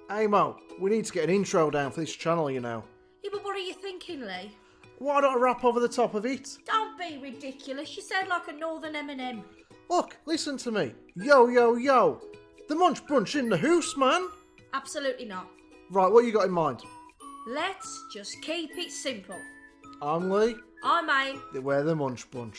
Hey Mo, we need to get an intro down for this channel, you know. Yeah, but what are you thinking, Leigh? Why don't I rap over the top of it? Don't be ridiculous. You sound like a northern M&M. Look, listen to me. Yo, yo, yo. The Munch brunch in the house, man. Absolutely not. Right, what you got in mind? Let's just keep it simple. I'm Leigh. I'm Aim. We're the Munch bunch.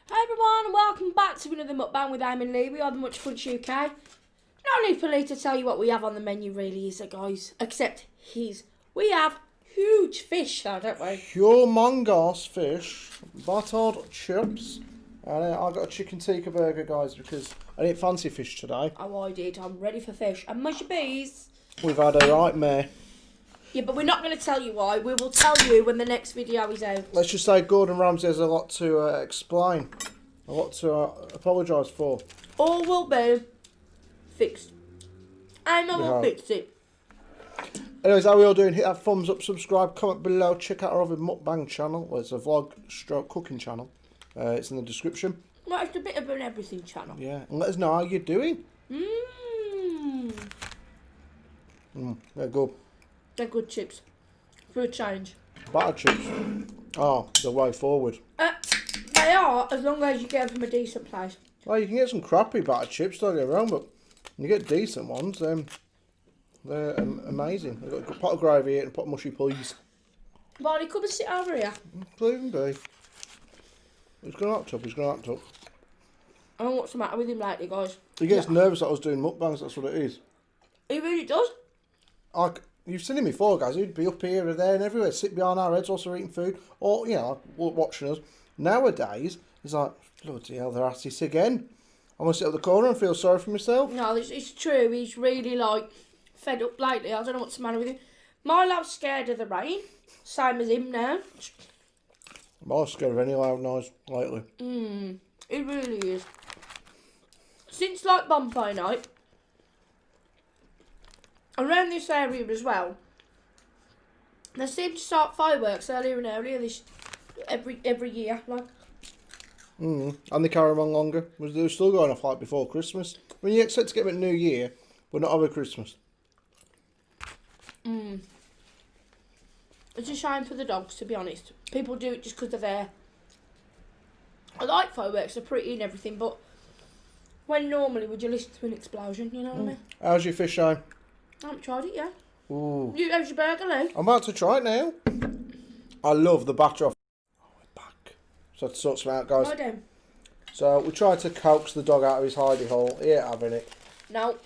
Hey everyone, and welcome back to another mukbang with Aim and Leigh. We are the Munch UK. No need for Leigh to tell you what we have on the menu really, is it, guys? Except we have huge fish though, don't we? Humongous fish, buttered chips, and I got a chicken tikka burger, guys, because I didn't fancy fish today. Oh, I did. I'm ready for fish. And mushy peas. We've had a nightmare. Yeah, but we're not going to tell you why. We will tell you when the next video is out. Let's just say Gordon Ramsay has a lot to explain, a lot to apologise for. All will be fixed. And I will fix it. Anyways, how are we all doing? Hit that thumbs up, subscribe, comment below, check out our other mukbang channel. Well, it's a vlog stroke cooking channel. It's in the description. Well, it's a bit of an everything channel. Yeah, and let us know how you're doing. They're good. They're good chips. For a change. Batter chips. Oh, the way forward. They are, as long as you get them from a decent place. Well, you can get some crappy batter chips, don't get me wrong, but when you get decent ones, they're amazing. They've got a good pot of gravy and a pot of mushy peas. Barney, come and sit over here. Could even be. He's gone up top, he's gone up top. I don't know what's the matter with him lately, guys. He gets nervous that I was doing mukbangs, that's what it is. He really does. You've seen him before, guys. He'd be up here and there and everywhere, sit behind our heads whilst we're eating food, or, you know, watching us. Nowadays, he's like, bloody hell, they're at it again. I'm going to sit at the corner and feel sorry for myself. No, it's true. He's really, like, fed up lately. I don't know what's the matter with him. Milo's scared of the rain. Same as him now. I'm not scared of any loud noise lately. He really is. Since, like, bonfire night, around this area as well, they seem to start fireworks earlier and earlier every year, like. And they carry on longer. They're still going off like before Christmas. I mean, you expect to get them at New Year, but not over Christmas. It's a shame for the dogs, to be honest. People do it just because they're there. I like fireworks, they're pretty and everything, but when normally would you listen to an explosion, you know what I mean? How's your fish eye? I haven't tried it yet. Ooh. How's your burger, Leigh? I'm about to try it now. I love the batter off. Oh, we're back. So to sort some out, guys. I do. So we tried to coax the dog out of his hidey hole. He ain't having it. No.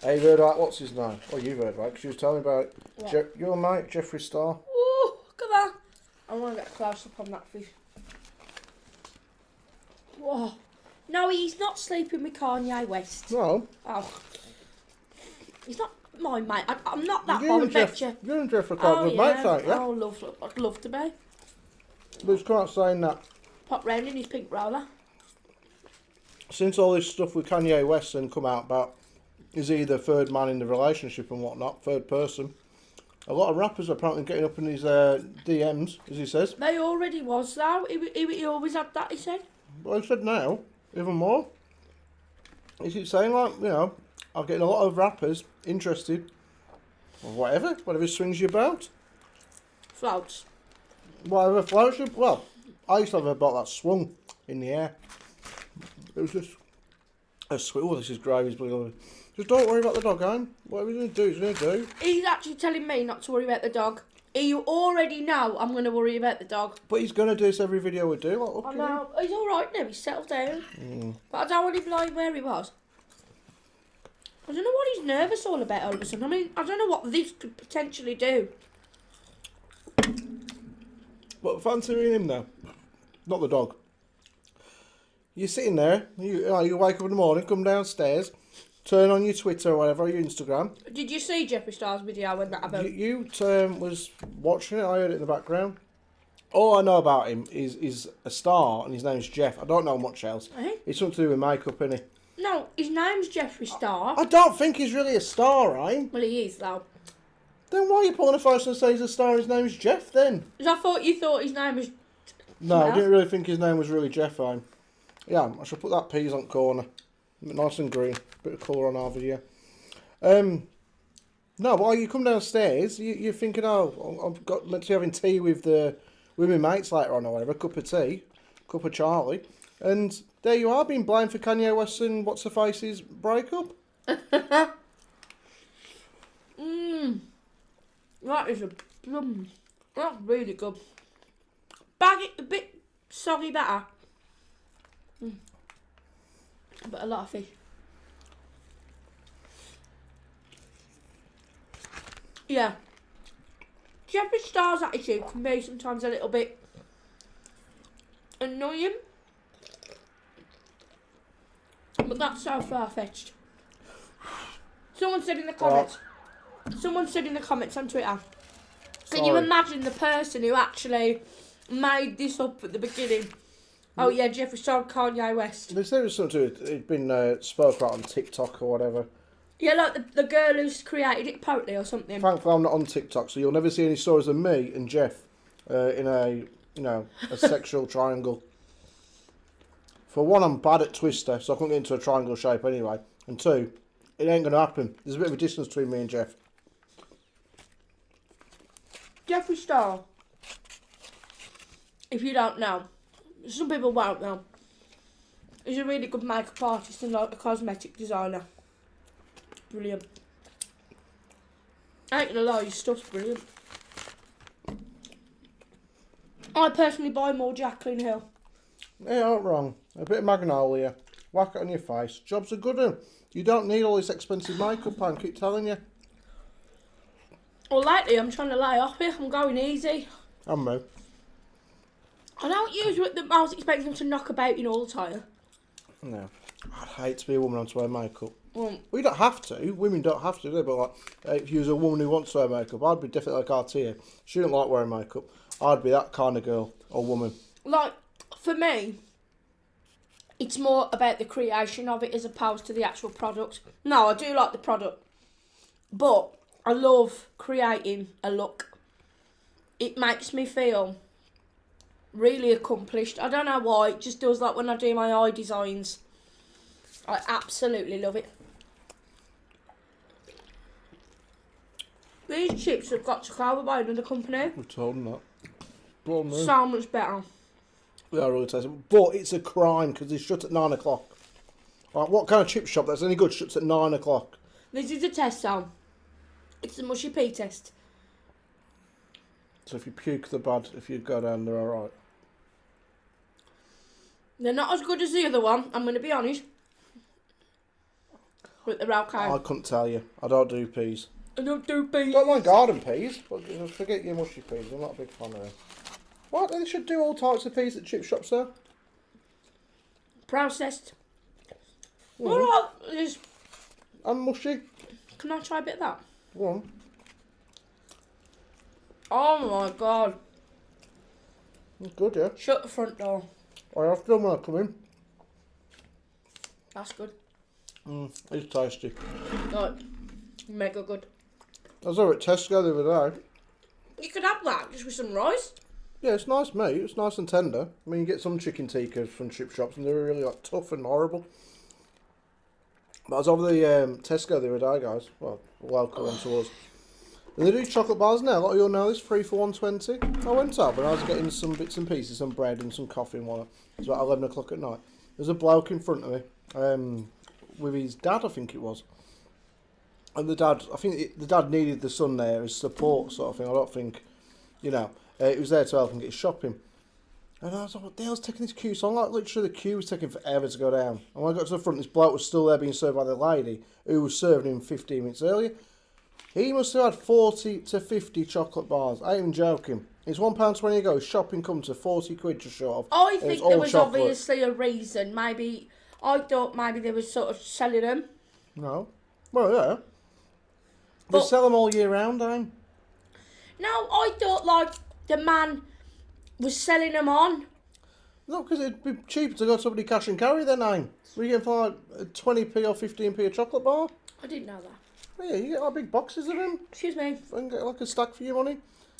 Hey, you've heard about, what's his name? Oh, you've heard about it, because you was telling me about it. What? Your mate, Jeffree Star. Ooh, look at that. I want to get close up on that fish. Whoa. No, he's not sleeping with Kanye West. No. Oh. He's not my mate. I'm not that bombetcher. You and Jeff are quite good mates, aren't you? Oh, I'd love to be. But he's quite saying that. Pop round in his pink roller. Since all this stuff with Kanye West and come out about is he the third man in the relationship and whatnot, third person, a lot of rappers are apparently getting up in his DMs, as he says. They already was, though. He always had that, he said. Well, he said now, even more. He keeps saying, like, you know, I'm getting a lot of rappers interested, or whatever swings you about. Floats. Whatever floats you. Well, I used to have a boat that swung in the air. It was just a swing. Oh, this is gravy's bloody. Just don't worry about the dog, Anne. Whatever he's going to do, he's going to do. He's actually telling me not to worry about the dog. You already know I'm going to worry about the dog. But he's going to do this every video we do. Like, look I at him. know. He's all right now. He's settled down. But I don't want him lying where he was. I don't know what he's nervous all about all of a sudden. I mean, I don't know what this could potentially do. But fancying him though, not the dog. You're sitting there, you wake up in the morning, come downstairs, turn on your Twitter or whatever, or your Instagram. Did you see Jeffree Star's video when that happened? You was watching it, I heard it in the background. All I know about him is a star and his name's Jeff. I don't know much else. It's something to do with makeup, innit? No, his name's Jeffree Star. I don't think he's really a star, right? Well, he is, though. Then why are you pulling a face and say he's a star and his name's Jeff, then? Because I thought you thought his name was... No, I didn't really think his name was really Jeff, Yeah, I should put that peas on corner. Nice and green. Bit of colour on our video. No, while you come downstairs, you're thinking, oh, I've got meant to be having tea with my mates later on or whatever, a cup of tea, cup of Charlie, and there you are, being blamed for Kanye West and What's Her Face's breakup. That is that's really good. A bit soggy batter. But a lot of fish. Yeah. Jeffree Star's attitude can be sometimes a little bit annoying. But that's so far-fetched. Someone said in the comments on Twitter, can you imagine the person who actually made this up at the beginning? Oh yeah, Jeffree Star, Kanye West. They said it was something it'd been spoke about on TikTok or whatever. Yeah, like the girl who's created it apparently or something. Thankfully I'm not on TikTok, so you'll never see any stories of me and Jeff in a sexual triangle. For one, I'm bad at Twister, so I couldn't get into a triangle shape anyway. And two, it ain't going to happen. There's a bit of a distance between me and Jeff. Jeffree Star, if you don't know, some people won't know, he's a really good makeup artist and like a cosmetic designer. Brilliant. I ain't gonna lie, his stuff's brilliant. I personally buy more Jacqueline Hill. Yeah, not wrong. A bit of Magnolia. Whack it on your face. Job's a good one. You don't need all this expensive makeup, I keep telling you. Well, lately I'm trying to lay off it. I'm going easy. I'm me. I don't use the most expecting to knock about all the time. No. I'd hate to be a woman on to wear makeup. Well, We don't have to. Women don't have to, do they? But like, if you was a woman who wants to wear makeup, I'd be definitely like Artia. She didn't like wearing makeup. I'd be that kind of girl or woman. like, for me, it's more about the creation of it as opposed to the actual product. No, I do like the product, but I love creating a look. It makes me feel really accomplished. I don't know why, it just does, like when I do my eye designs. I absolutely love it. These chips have got to go by another company. We told them that. Well, no. So much better. They are really tasty. But it's a crime because they shut at 9 o'clock. Like, what kind of chip shop that's any good shuts at 9 o'clock? This is a test sound. It's the mushy pea test. So if you puke, they're bad. If you go down, they're alright. They're not as good as the other one, I'm going to be honest. But they're okay. I couldn't tell you. I don't do peas. I don't do peas. Don't mind garden peas, but forget your mushy peas. I'm not a big fan of them. What? They should do all types of peas at chip shops, though. Processed. Mm. What is... And mushy. Can I try a bit of that? One. Oh my god. It's good, yeah. Shut the front door. I have to when I come in. That's good. It's tasty. Like, mega good. I was over at Tesco the other day. You could have that just with some rice. Yeah, it's nice meat. It's nice and tender. I mean, you get some chicken tikkas from chip shops and they're really like tough and horrible. But I was over the Tesco the other day, guys. Well, local one to us. And they do chocolate bars now. A lot of you all know this, 3 for $1.20. I went up and I was getting some bits and pieces, some bread and some coffee and whatnot. It was about 11 o'clock at night. There's a bloke in front of me, with his dad, I think it was. And the dad, I think the dad needed the son there as support sort of thing. I don't think, he was there to help him get his shopping. And I was like, what the hell's taking this queue? So I'm like, literally the queue was taking forever to go down. And when I got to the front, this bloke was still there being served by the lady who was serving him 15 minutes earlier. He must have had 40 to 50 chocolate bars. I ain't even joking. It's £1.20 ago. Shopping come to 40 quid just short of. I think there was chocolate. obviously a reason. Maybe, I thought maybe they were sort of selling them. No. Well, yeah. They sell them all year round, ain't? No, I thought like the man was selling them on. No, because it'd be cheaper to go to somebody cash and carry then, ain't? So you get for like 20p or 15p a chocolate bar. I didn't know that. Yeah, you get like big boxes of them. Excuse me. And get like a stack for your money.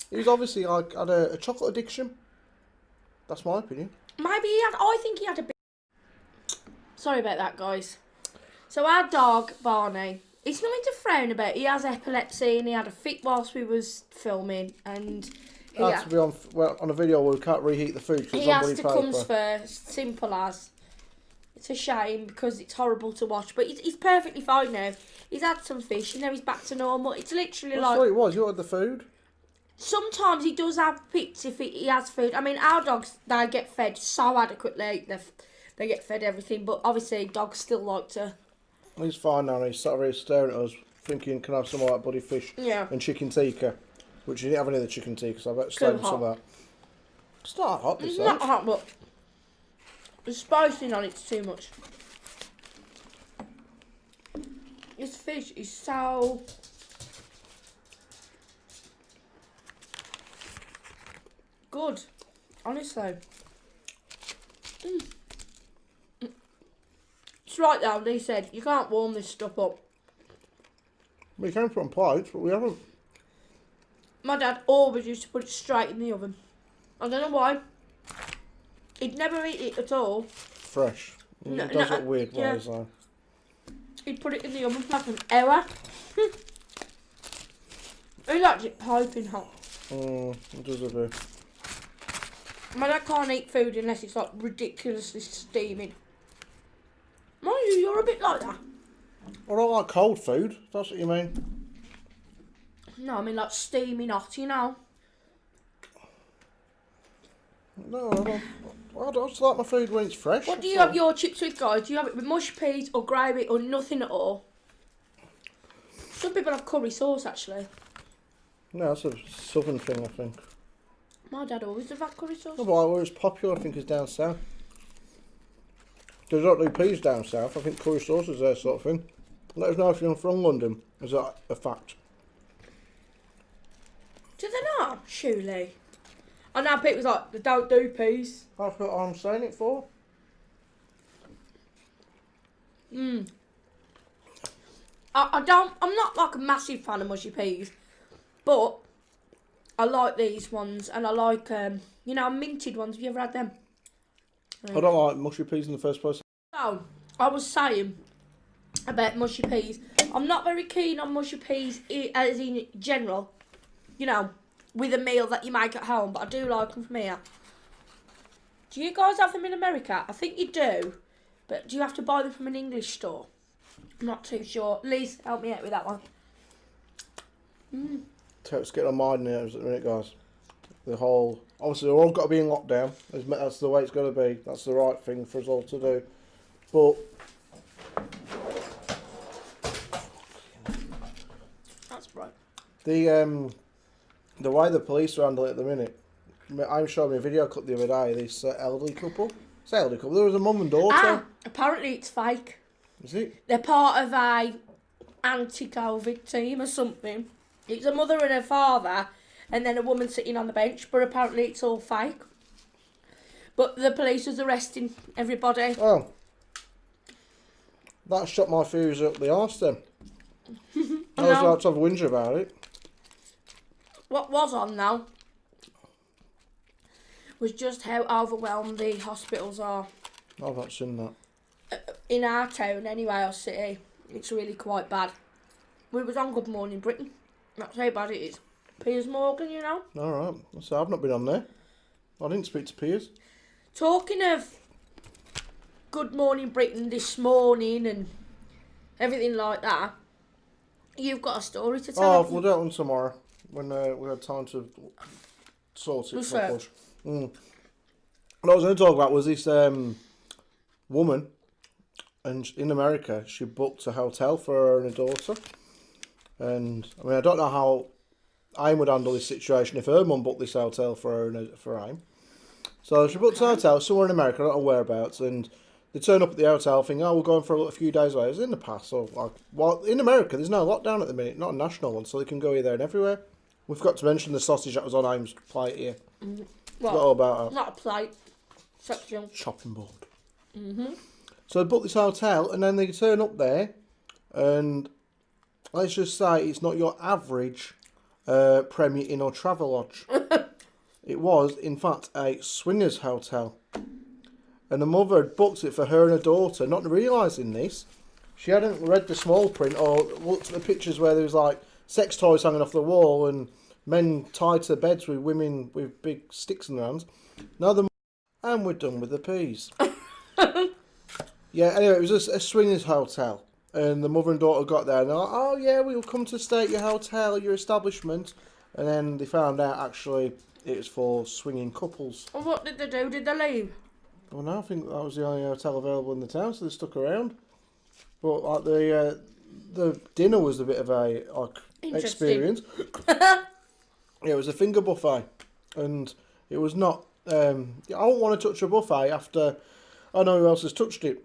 He was obviously like had a chocolate addiction. That's my opinion. Maybe he had. I think he had a bit. Sorry about that, guys. So our dog, Barney, it's nothing to frown about. He has epilepsy and he had a fit whilst we was filming. And to be on a video where we can't reheat the food because he has to come first. Simple as. It's a shame because it's horrible to watch. But he's perfectly fine now. He's had some fish and now he's back to normal. It's literally That's what it was. You had the food? Sometimes he does have pits if he has food. I mean, our dogs, they get fed so adequately. They get fed everything. But obviously, dogs still like to... He's fine now. He's sat here staring at us, thinking, can I have some of that bloody fish and chicken tikka? Which you didn't have any of the chicken tikka, so I better save some of that. It's not hot, this It's not hot, but the spicing on it's too much. This fish is so... good, honestly. It's right now, Leigh said, you can't warm this stuff up. We can put on plates, but we haven't. My dad always used to put it straight in the oven. I don't know why. He'd never eat it at all. Fresh. It does look weird ways, though. He'd put it in the oven for like an hour. He liked it piping hot. It does a bit. My dad can't eat food unless it's like ridiculously steaming. Mind you, you're a bit like that. I don't like cold food. That's what you mean. No, I mean like steaming hot, you know. No, I don't just like my food when it's fresh. What do you have your chips with, guys? Do you have it with mush peas or gravy or nothing at all? Some people have curry sauce, actually. No, that's a southern thing, I think. My dad always does have curry sauce. No, but where it's popular, I think, is down south. They don't do peas down south. I think curry sauce is their sort of thing. Let us know if you're from London. Is that a fact? Do they not? Surely. I know people's like, they don't do peas. That's what I'm saying it for. I'm not like a massive fan of mushy peas, but I like these ones, and I like, minted ones. Have you ever had them? I don't like mushy peas in the first place. So, I was saying about mushy peas. I'm not very keen on mushy peas as in general, with a meal that you make at home, but I do like them from here. Do you guys have them in America? I think you do, but do you have to buy them from an English store? I'm not too sure. Leigh, help me out with that one. Let's get our mind in it a minute, guys. Obviously, we've all got to be in lockdown. That's the way it's got to be. That's the right thing for us all to do. But that's right. The way the police are handling it at the minute, I'm showing me a video clip the other day. This elderly couple. It's an elderly couple. There was a mum and daughter. Apparently it's fake. Is it? They're part of a anti-COVID team or something. It's a mother and a father, and then a woman sitting on the bench. But apparently it's all fake. But the police was arresting everybody. Oh, that shot my fuse up the arse then. I was like to have a whinge about it. What was on now was just how overwhelmed the hospitals are. I've not seen that. In our town, anyway, our city, it's really quite bad. We was on Good Morning Britain. That's how bad it is. Piers Morgan, Alright, so I've not been on there. I didn't speak to Piers. Talking of Good Morning Britain this morning and everything like that, you've got a story to tell. Oh, we'll do it on tomorrow when we had time to sort it properly. What I was going to talk about was this woman, and in America, she booked a hotel for her and her daughter. And I mean, I don't know how Aim would handle this situation if her mum booked this hotel for her and for Aim. So she booked a hotel somewhere in America, I don't know whereabouts, and they turn up at the hotel thinking, we're going for a few days away. It was in the past. So, in America, there's no lockdown at the minute, not a national one, so they can go here, there and everywhere. We've got to mention the sausage that was on Aim's plate here. What? All about her. Not a plate. Section. Chopping board. So they booked this hotel, and then they turn up there, and let's just say it's not your average Premier Inn or Travelodge. It was, in fact, a swingers hotel. And the mother had booked it for her and her daughter, not realising this. She hadn't read the small print or looked at the pictures where there was like sex toys hanging off the wall and men tied to beds with women with big sticks in their hands. And we're done with the peas. Yeah, anyway, it was a swingers hotel. And the mother and daughter got there and they're like, oh yeah, we'll come to stay at your hotel, your establishment. And then they found out actually it was for swinging couples. And what did they do? Did they leave? Well, no, I think that was the only hotel available in the town, so they stuck around. But like the dinner was a bit of a experience. Yeah, it was a finger buffet, and it was not. I don't want to touch a buffet after I know who else has touched it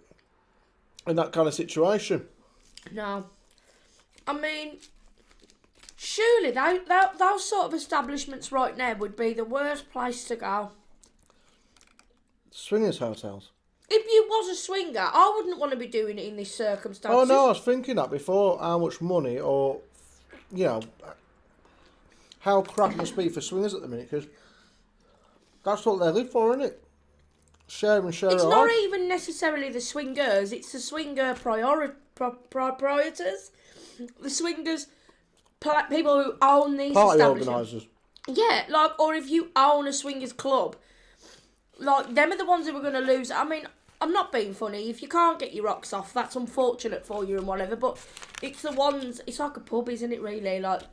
in that kind of situation. No, I mean, surely those sort of establishments right now would be the worst place to go. Swingers hotels. If you was a swinger, I wouldn't want to be doing it in these circumstances. Oh no, I was thinking that before. How much money, or how crap must be for swingers at the minute, because that's what they live for, isn't it? Share and share. It's alike. not even necessarily the swingers; it's the swinger proprietors, the swingers, people who own these Party establishments. organisers. Yeah, like, or if you own a swingers club, like, them are the ones who are going to lose. I mean, I'm not being funny. If you can't get your rocks off, that's unfortunate for you and whatever. But it's the ones. It's like a pub, isn't it? Really, like.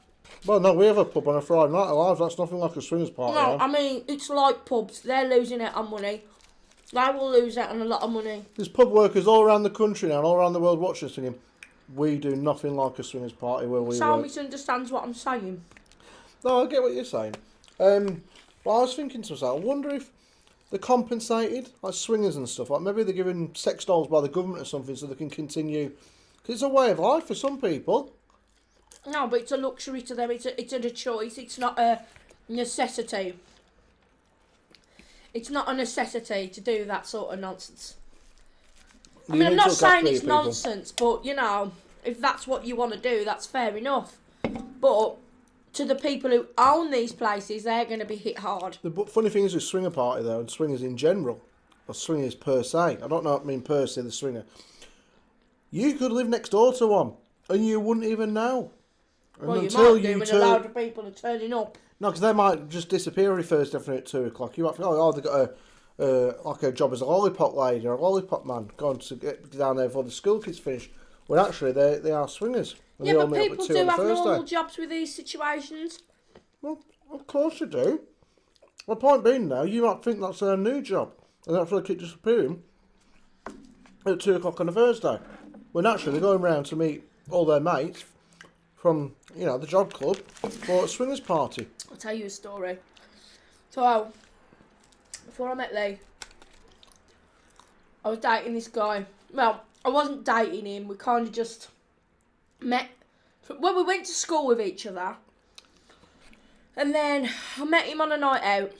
Well, no, we have a pub on a Friday night alive. That's nothing like a swingers party. No, I mean, it's like pubs. They're losing out on money. They will lose out on a lot of money. There's pub workers all around the country now, and all around the world watching us singing, we do nothing like a swingers party where we So work. misunderstands what I'm saying. No, I get what you're saying. But I was thinking to myself, I wonder if they're compensated, like swingers and stuff. Like maybe they're given sex dolls by the government or something so they can continue. Because it's a way of life for some people. No, but it's a luxury to them. It's a choice. It's not a necessity. It's not a necessity to do that sort of nonsense. I mean, I'm not saying it's nonsense, but, if that's what you want to do, that's fair enough. But to the people who own these places, they're going to be hit hard. The funny thing is with swinger party, though, and swingers in general, or swingers per se, I don't know what I mean per se, the swinger, you could live next door to one, and you wouldn't even know. And well, you might do when a load of people are turning up. No, because they might just disappear every Thursday afternoon at 2 o'clock. You might think, oh, they've got a job as a lollipop lady or a lollipop man going to get down there before the school kids finish. When actually they are swingers. And yeah, but people do have normal jobs with these situations. Well, of course you do. My point being now, you might think that's their new job, and that's why they keep disappearing at 2 o'clock on a Thursday. When actually they're going round to meet all their mates from, the job club for a swingers party. I'll tell you a story. So, before I met Leigh, I was dating this guy. Well, I wasn't dating him. We kind of just met. Well, we went to school with each other. And then I met him on a night out.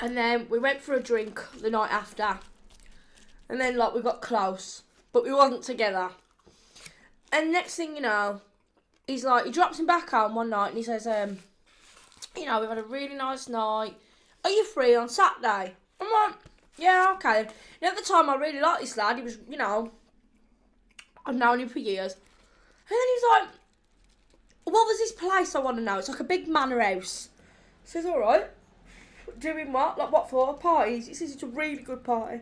And then we went for a drink the night after. And then, we got close. But we wasn't together. And next thing you know, he drops him back home one night and he says, we've had a really nice night. Are you free on Saturday? I'm like, yeah, okay. And at the time, I really liked this lad. He was, I've known him for years. And then he's like, well, there's this place I want to know. It's like a big manor house. I says, all right. Doing what? Like, what for? Parties? He says it's a really good party.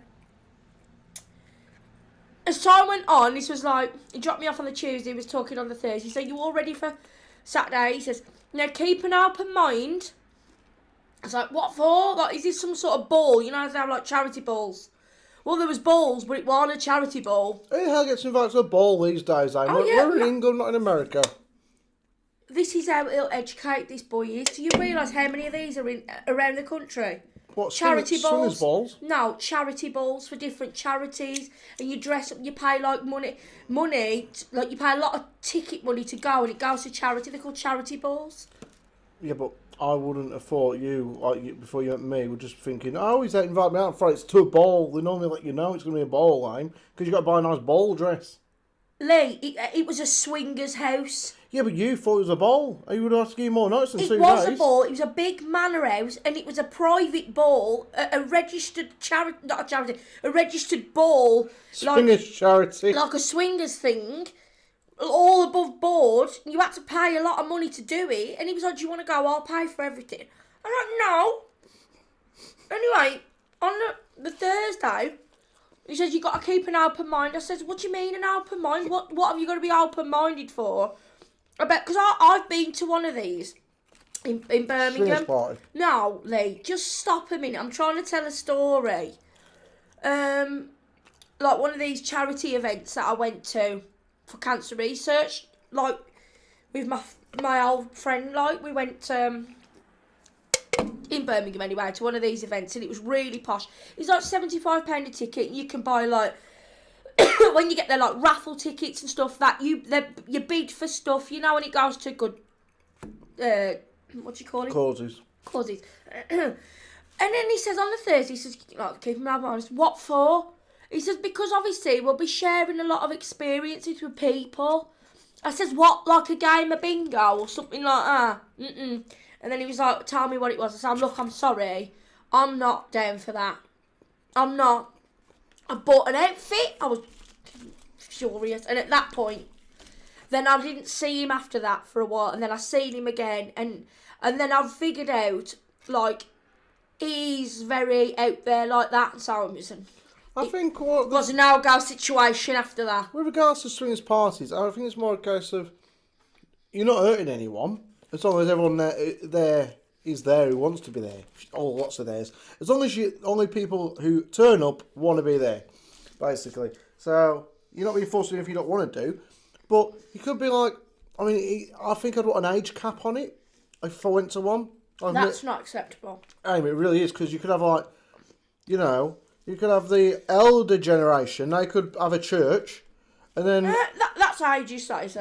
As time went on, this was he dropped me off on the Tuesday, he was talking on the Thursday. He said, you all ready for Saturday? He says, now keep an open mind. I was like, what for? Is this some sort of ball? They have charity balls. Well, there was balls, but it wasn't a charity ball. Who the hell gets invited to a ball these days, eh? We're in England, not in America. This is how ill educated this boy is. Do you realise how many of these are around the country? What, charity swingers balls? No, charity balls for different charities, and you dress up. You pay money. You pay a lot of ticket money to go, and it goes to charity. They're called charity balls. Yeah, but I wouldn't have thought before you met me, were just thinking, oh, he's invited me out for it's to a ball. They normally let you know it's going to be a ball line because you got to buy a nice ball dress. Leigh, it was a swingers house. Yeah, but you thought it was a ball. You would have to give you more notice than 2 days. It was a ball. It was a big manor house, and it was a private ball, a registered charity, not a charity, a registered ball. Swingers charity. Like a swingers thing, all above board. You had to pay a lot of money to do it. And he was like, do you want to go? I'll pay for everything. I'm like, no. Anyway, on the Thursday, he says, you got to keep an open mind. I says, what do you mean an open mind? What have you got to be open-minded for? I bet, because I've been to one of these in Birmingham. Party. No, Leigh, just stop a minute. I'm trying to tell a story. Like one of these charity events that I went to for cancer research, like with my old friend, like we went in Birmingham anyway to one of these events, and it was really posh. It's like £75 a ticket, and you can buy like when you get there, like raffle tickets and stuff that you bid for stuff, you know, and it goes to good what do you call it? Causes. And then he says on the Thursday, he says, like, keep him honest, what for? He says, because obviously we'll be sharing a lot of experiences with people. I says, what, like a game of bingo or something like that? And then he was like, tell me what it was. I said, look, I'm sorry, I'm not down for that. I'm not. I bought an outfit. I was furious. And at that point, then I didn't see him after that for a while. And then I seen him again. And then I figured out, like, he's very out there like that. So I think it was a no-go situation after that. With regards to swingers parties, I think it's more a case of you're not hurting anyone as long as everyone there is there who wants to be there. Oh, lots of theirs. As long as only people who turn up want to be there, basically. So you're not being forced to do if you don't want to do. But you could be like, I mean, I think I'd want an age cap on it if I went to one. That's not acceptable. I mean, it really is, because you could have like, you know, you could have the elder generation. They could have a church, and then that's ageist, that is.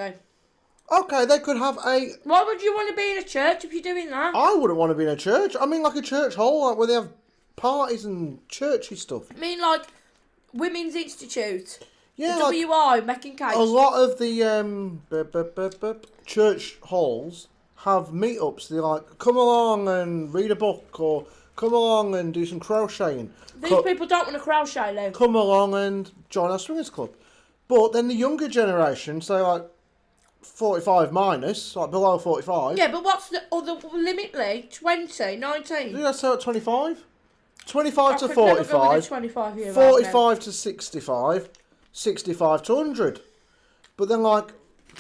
Okay, they could have a. Why would you want to be in a church if you're doing that? I wouldn't want to be in a church. I mean, like a church hall, like where they have parties and churchy stuff. I mean, like Women's Institute. Yeah, the like, WI making cakes. A lot of the church halls have meetups. They're like, come along and read a book, or come along and do some crocheting. These people don't want to crochet, though. Come along and join our swingers club. But then the younger generation, say like 45 minus, like below 45. Yeah, but what's the other limit, Leigh? 20, 19? Do you say at 25? 25 to I could never go with 45. a 25 year 45 to 65. 65 to 100. But then like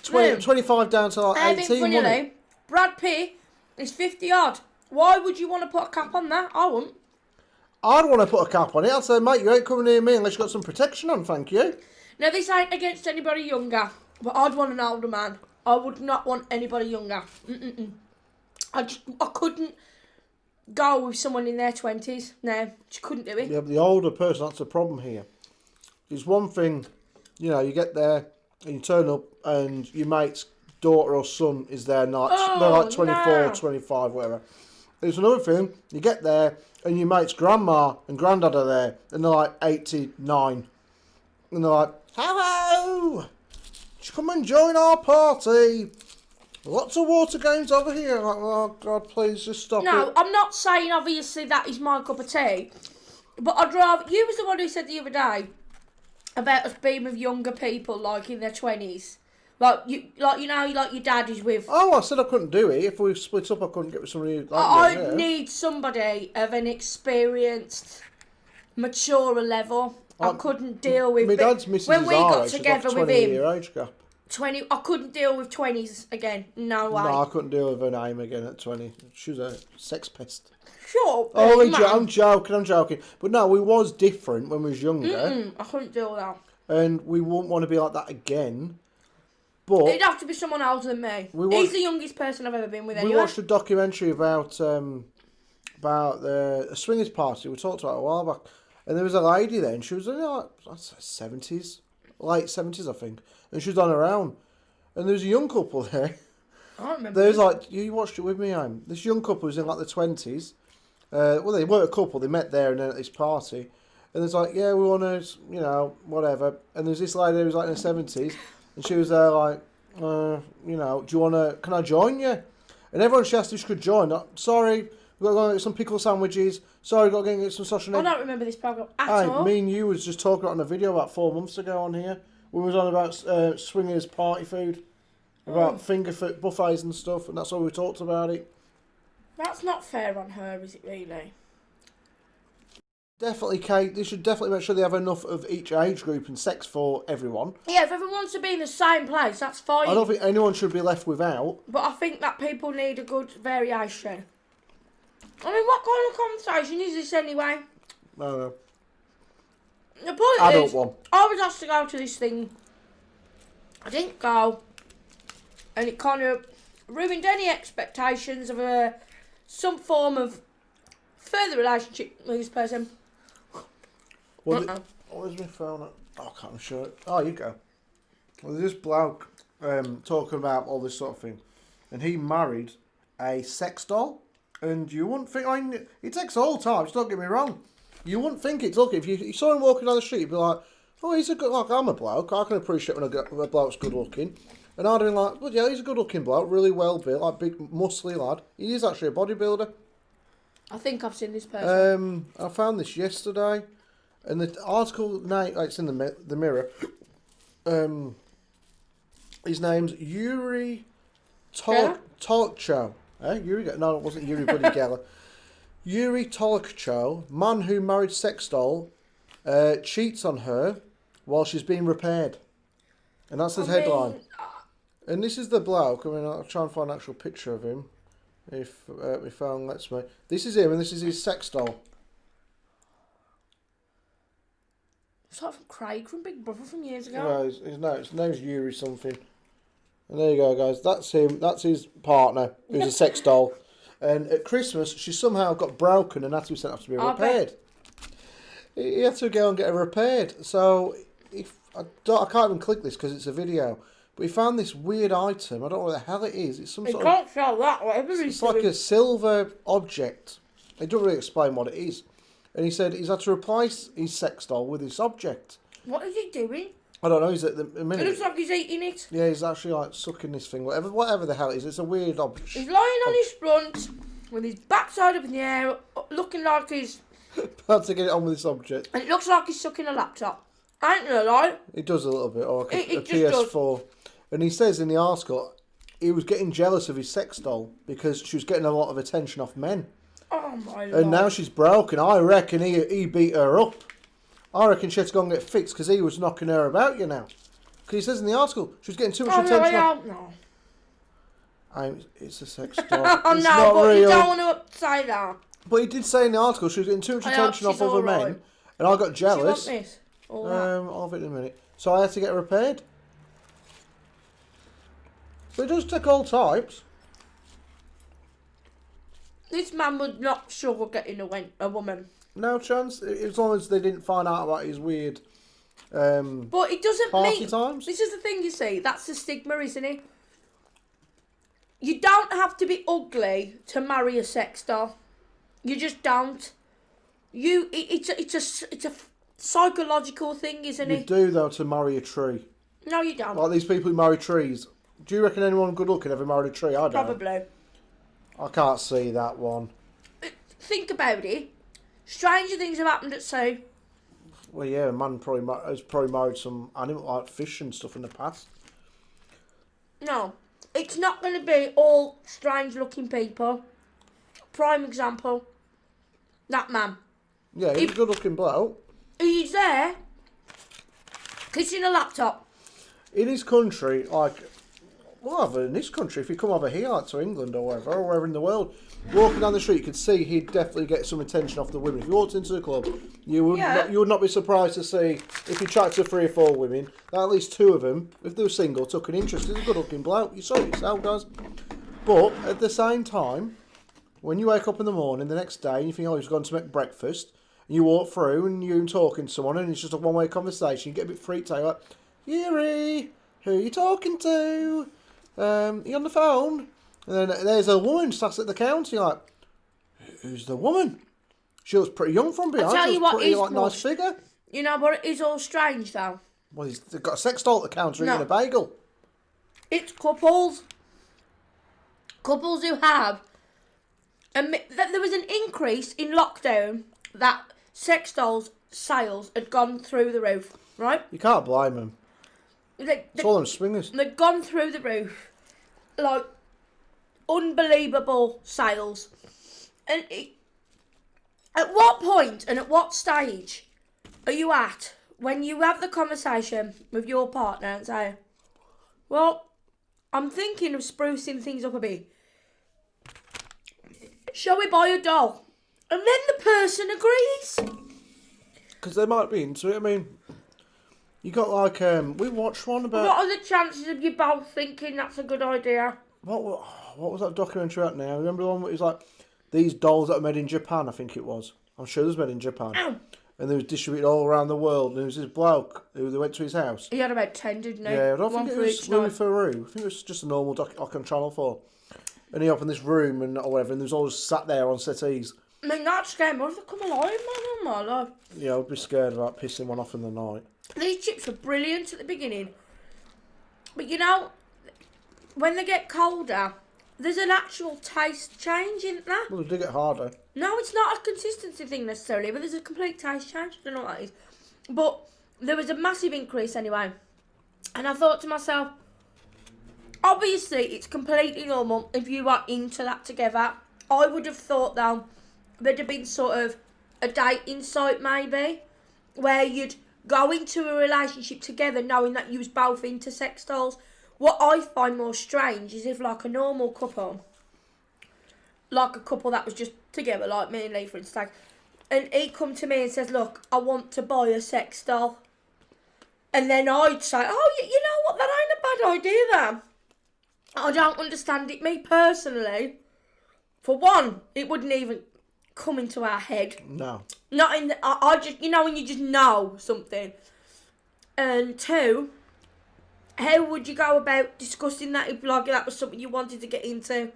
25 down to like 18. Funny, Leigh. Brad Pitt is 50 odd. Why would you want to put a cap on that? I wouldn't. I'd want to put a cap on it. I'd say, mate, you ain't coming near me unless you've got some protection on, thank you. Now, this ain't against anybody younger, but I'd want an older man. I would not want anybody younger. I couldn't go with someone in their 20s. No, just couldn't do it. Yeah, but the older person, that's the problem here. It's one thing, you know, you get there and you turn up and your mate's daughter or son is there, they're like 24, 25, whatever. It's another thing, you get there and your mate's grandma and granddad are there and they're like 89. And they're like, hello! Come and join our party. Lots of water games over here. Like, oh, God, please just stop it. No, I'm not saying, obviously, that is my cup of tea. But I'd rather... You was the one who said the other day about us being with younger people, like, in their 20s. Like your dad is with... Oh, I said I couldn't do it. If we split up, I couldn't get with somebody like I need somebody of an experienced, mature level. I couldn't deal with... My dad's missus when is we our got age, together like with him... 20-year age gap. 20. I couldn't deal with 20s again. No way. No, I couldn't deal with her name again at 20. She was a sex pest. Sure. Oh, I'm joking. But no, we was different when we was younger. I couldn't deal with that. And we wouldn't want to be like that again. But it'd have to be someone older than me. He's the youngest person I've ever been with anyway. We watched a documentary about the swingers party. We talked about it a while back. And there was a lady there, and she was in like 70s, late 70s, I think. And she was on her own. And there was a young couple there. I don't remember. There was like, you watched it with me, this young couple was in like the 20s. Well, they weren't a couple, they met there and then at this party. And it's like, yeah, we want to, you know, whatever. And there's this lady who was like in her 70s. And she was there like, you know, do you want to, can I join you? And everyone she asked if she could join. Sorry, we've got to go and get some pickle sandwiches. Sorry, we've got to go and get some sausage and I egg. don't remember this program at all. Me and you was just talking on a video about 4 months ago on here. We was on about swingers party food. About finger food buffets and stuff. And that's why we talked about it. That's not fair on her, is it really? Definitely, Kate. They should definitely make sure they have enough of each age group and sex for everyone. Yeah, if everyone wants to be in the same place, that's fine. I don't think anyone should be left without. But I think that people need a good variation. I mean, what kind of conversation is this anyway? No. The point Adult is, one. I was asked to go to this thing. I didn't go. And it kind of ruined any expectations of some form of further relationship with this person. Well, where's my phone? Oh, I can't show it. Oh, you go. Well, there's this bloke talking about all this sort of thing. And he married a sex doll. And you wouldn't think, I mean, he takes all types, don't get me wrong. You wouldn't think it's, look, if you saw him walking down the street, you'd be like, oh, he's a good, like, I'm a bloke, I can appreciate when a bloke's good looking. And I'd have been like, well, yeah, he's a good looking bloke, really well built, like big, muscly lad. He is actually a bodybuilder. I think I've seen this person. I found this yesterday, and the article, it's in the Mirror. His name's Yuri Tolokcho. No, it wasn't Yuri Buddy Geller. Yuri Tolokcho, man who married sex doll, cheats on her while she's being repaired. And that's his headline. And this is the bloke. I mean, I'll try and find an actual picture of him. If my phone lets me. This is him, and this is his sex doll. It's like from Craig from Big Brother from years ago. His name's Yuri something. And there you go, guys. That's him. That's his partner, who's a sex doll. And at Christmas, she somehow got broken and had to be sent off to be repaired. He had to go and get her repaired. So, I can't even click this because it's a video. But he found this weird item. I don't know what the hell it is. It's some sort of... can't sell that. Whatever it's like a silver object. They don't really explain what it is. And he said he's had to replace his sex doll with this object. What is he doing? I don't know. He's at the minute. It looks like he's eating it. Yeah, he's actually like sucking this thing. Whatever the hell it is. It's a weird object. He's lying on his front with his backside up in the air, looking like he's... About to get it on with this object. And it looks like he's sucking a laptop. I ain't gonna lie. It does a little bit. Or like a just PS4. Does. And he says in the article, he was getting jealous of his sex doll because she was getting a lot of attention off men. Oh my Lord. And now she's broken. I reckon he beat her up. I reckon she had to go and get fixed because he was knocking her about, you know. Because he says in the article, she was getting too much attention. No. It's a sex doll. Oh it's no, not but real. you don't want to say that. But he did say in the article she was getting too much attention off other men. And I got jealous. Do you want this? I'll have it in a minute. So I had to get her repaired. But it does take all types. This man would not struggle getting a woman. No chance. As long as they didn't find out about his weird but it doesn't party times. This is the thing, you see. That's the stigma, isn't it? You don't have to be ugly to marry a sex doll. You just don't. It's a psychological thing, isn't it? You do, though, to marry a tree. No, you don't. Like these people who marry trees. Do you reckon anyone good looking ever married a tree? I don't. Probably. I can't see that one. Think about it. Stranger things have happened at sea. Well, yeah, a man has probably married some animal, like fish and stuff in the past. No, it's not going to be all strange-looking people. Prime example, that man. Yeah, he's a good-looking bloke. He's there, kissing a laptop. In his country, like... Well, in this country, if you come over here, like to England or wherever in the world, walking down the street, you could see he'd definitely get some attention off the women. If you walked into the club, you would not be surprised to see, if you chat to 3 or 4 women, that at least 2 of them, if they were single, took an interest. He's a good-looking bloke. You saw it yourself, guys. But at the same time, when you wake up in the morning the next day and you think, oh, he's gone to make breakfast, and you walk through and you're talking to someone and it's just a one-way conversation, you get a bit freaked out. You're like, Yuri, who are you talking to? You on the phone? And then there's a woman sat at the counter. You're like, who's the woman? She looks pretty young from behind. I'll tell you what pretty, is nice figure. You know, but it is all strange though. Well, they've got a sex doll at the counter eating a bagel. It's couples. Couples who have... there was an increase in lockdown that sex dolls sales had gone through the roof, right? You can't blame them. It's all them swingers. They'd gone through the roof. Like, unbelievable sales. And at what point and at what stage are you at when you have the conversation with your partner and say, well, I'm thinking of sprucing things up a bit. Shall we buy a doll? And then the person agrees. Because they might be into it. I mean, you got like, we watched one about... What are the chances of you both thinking that's a good idea? What was that documentary out now? Remember the one where it was like, these dolls that are made in Japan, I think it was. I'm sure it was made in Japan. Ow. And they was distributed all around the world. And there was this bloke who they went to his house. He had about 10, didn't he? Yeah, I don't One think for it was each Louis night. Theroux. I think it was just a normal doc on Channel 4. And he opened this room and or whatever, and there was all just sat there on settees. I mean, that scared me. What if they come alive, man? Oh my life. Yeah, I'd be scared about pissing one off in the night. These chips were brilliant at the beginning. But you know, when they get colder, there's an actual taste change, isn't there? Well, they do get harder. No, it's not a consistency thing necessarily, but there's a complete taste change. I don't know what that is. But there was a massive increase anyway. And I thought to myself, obviously it's completely normal if you are into that together. I would have thought though, there'd have been sort of a dating site maybe, where you'd go into a relationship together knowing that you was both into sex dolls. What I find more strange is if like a normal couple, like a couple that was just together, like me and Leigh for instance, and he come to me and says, look, I want to buy a sex doll. And then I'd say, oh, you know what, that ain't a bad idea then. I don't understand it. Me personally, for one, it wouldn't even come into our head. No. Not in the, I just, you know, when you just know something. And two, how would you go about discussing that if like that was something you wanted to get into?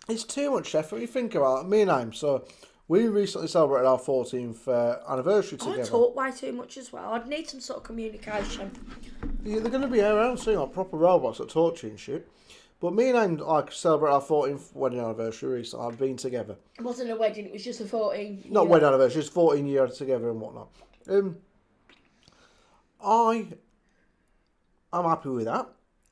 It's too much effort. You think about it. Me and Aim, so we recently celebrated our 14th anniversary together. I talk way too much as well. I'd need some sort of communication. Yeah, they're going to be around soon, like proper robots that talk to you and shit. But me and Aim like celebrated our 14th wedding anniversary recently. I've been together. It wasn't a wedding, it was just a 14. Not wedding anniversary, just 14 years together and whatnot. I'm happy with that.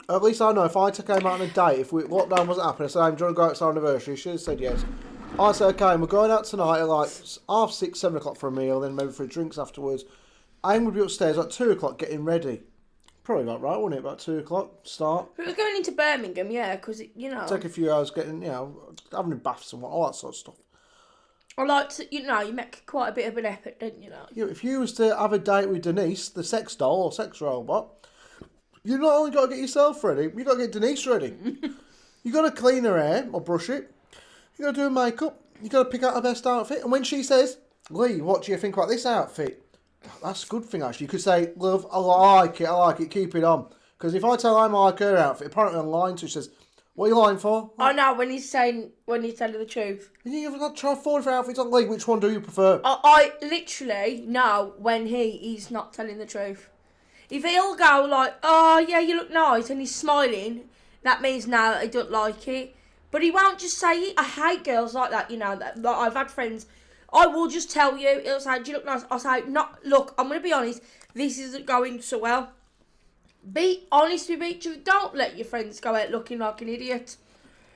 At least I know if I took Aim out on a date, if lockdown wasn't happening, I said, Aim, do you want to go out to our anniversary? She should have said yes. I said, okay, we're going out tonight at like 6:30, 7 o'clock for a meal, then maybe for drinks afterwards. Aim would be upstairs at 2 o'clock getting ready. Probably about right, wouldn't it? About 2 o'clock, start. If it was going into Birmingham, yeah, because, you know. Take a few hours getting, having baths and all that sort of stuff. I like to, you make quite a bit of an effort, don't you know? Yeah, if you was to have a date with Denise, the sex doll or sex robot, you not only got to get yourself ready, you got to get Denise ready. You got to clean her hair or brush it. You got to do her makeup. You got to pick out her best outfit. And when she says, Leigh, what do you think about this outfit? That's a good thing, actually. You could say, love, I like it, keep it on. Because if I tell her I like her outfit, apparently online she says, what are you lying for? I know, when he's telling the truth. You've got to try 4 different outfits on Leigh. Which one do you prefer? I literally know when he's not telling the truth. If he'll go like, oh yeah, you look nice, and he's smiling, that means no, he don't like it. But he won't just say it. I hate girls like that, that I've had friends. I will just tell you, he'll say, do you look nice? I'll say, look, I'm going to be honest, this isn't going so well. Be honest with each other. Don't let your friends go out looking like an idiot.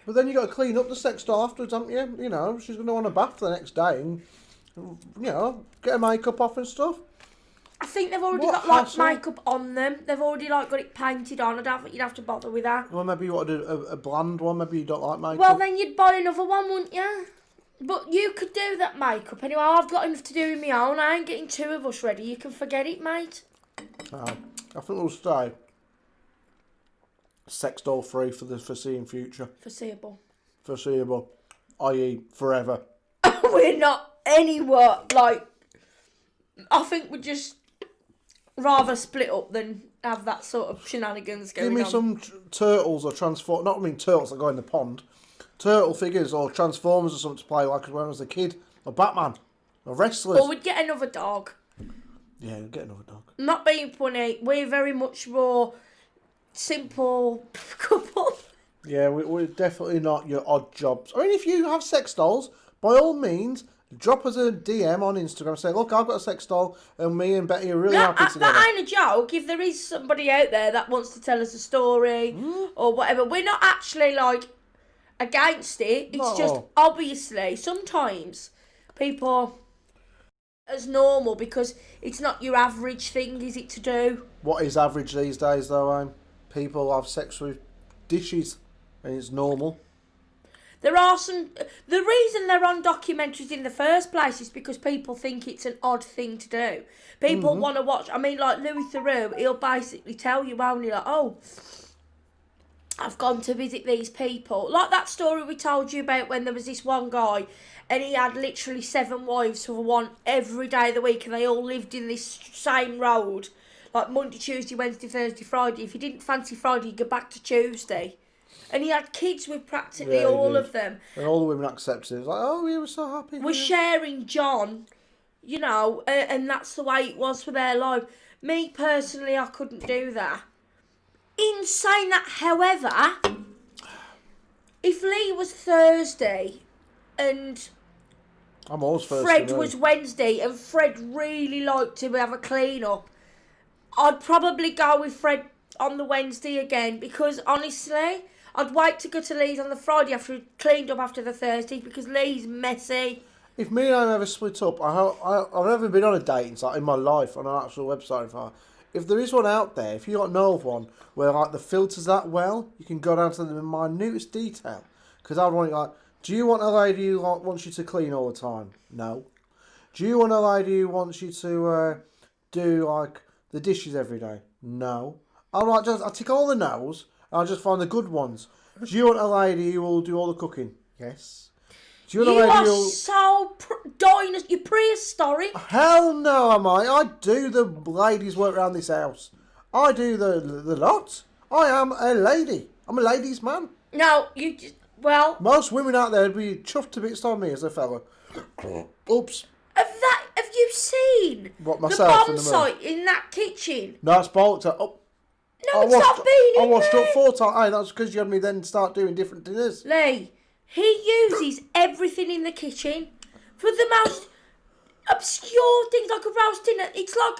But then you got to clean up the sex doll afterwards, haven't you? She's going to want a bath the next day and, get her makeup off and stuff. I think they've already got makeup on them. They've already got it painted on. I don't think you'd have to bother with that. Well, maybe you want to do a bland one. Maybe you don't like makeup. Well, then you'd buy another one, wouldn't you? But you could do that makeup anyway. I've got enough to do with my own. I ain't getting 2 of us ready. You can forget it, mate. I think we'll stay sex doll free for the foreseeing future. Foreseeable, i.e. forever. We're not anywhere like. I think we'd just rather split up than have that sort of shenanigans going on. Give me some turtles or turtles that go in the pond. Turtle figures or Transformers or something to play like when I was a kid. Or Batman. Or wrestlers. Or we'd get another dog. Yeah, get another dog. Not being funny, we're very much more simple couple. Yeah, we're definitely not your odd jobs. I mean, if you have sex dolls, by all means, drop us a DM on Instagram. Say, look, I've got a sex doll, and me and Betty are really happy together. That ain't a joke. If there is somebody out there that wants to tell us a story or whatever, we're not actually like against it. It's just obviously sometimes people as normal because it's not your average thing, is it, to do? What is average these days, though? People have sex with dishes, and it's normal. There are some. The reason they're on documentaries in the first place is because people think it's an odd thing to do. People want to watch. I mean, like Louis Theroux, he'll basically tell you only like, oh, I've gone to visit these people. Like that story we told you about when there was this one guy and he had literally 7 wives for one every day of the week and they all lived in this same road. Like Monday, Tuesday, Wednesday, Thursday, Friday. If he didn't fancy Friday, he'd go back to Tuesday. And he had kids with practically all of them. And all the women accepted it. It was like, oh, we were so happy. We're sharing John, you know, and that's the way it was for their life. Me, personally, I couldn't do that. In saying that, however, if Leigh was Thursday and I'm always Thursday, Fred was Wednesday and Fred really liked to have a clean-up, I'd probably go with Fred on the Wednesday again because, honestly, I'd wait to go to Leigh's on the Friday after he'd cleaned up after the Thursday because Leigh's messy. If me and I ever split up, I've never been on a dating site in my life on an actual website. If there is one out there, if you don't know of one where like the filters that well, you can go down to the minutest detail. Because I'd want it like, do you want a lady who like, wants you to clean all the time? No. Do you want a lady who wants you to do like the dishes every day? No. I tick all the no's. I'll just find the good ones. Do you want a lady who will do all the cooking? Yes. Do you want a lady who will... so you're prehistoric. Hell no, am I? I do the ladies' work around this house. I do the lot. I am a lady. I'm a ladies' man. No, you just... Well... Most women out there would be chuffed to bits on me as a fella. Oops. Have you seen... What, myself the bomb site in that kitchen? No, it's bolted up. Oh. No, it's not been in I washed there. up 4 times. Hey, that's because you had me then start doing different dinners. Leigh, he uses everything in the kitchen for the most obscure things, like a roast dinner. It's like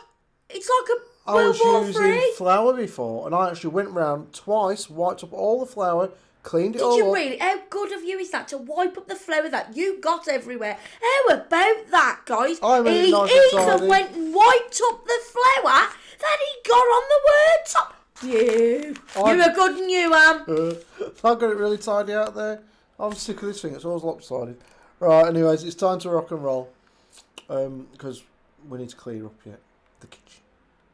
a World War I was using III. flour before, and I actually went round twice, wiped up all the flour, cleaned it all up. Did you really? How good of you is that to wipe up the flour that you got everywhere? How about that, guys? He even went and wiped up the flour that he got on the worktop. You were good and you I've got it really tidy out there. I'm sick of this thing. It's always lopsided. Right, anyways, it's time to rock and roll. Because we need to clear up yet the kitchen.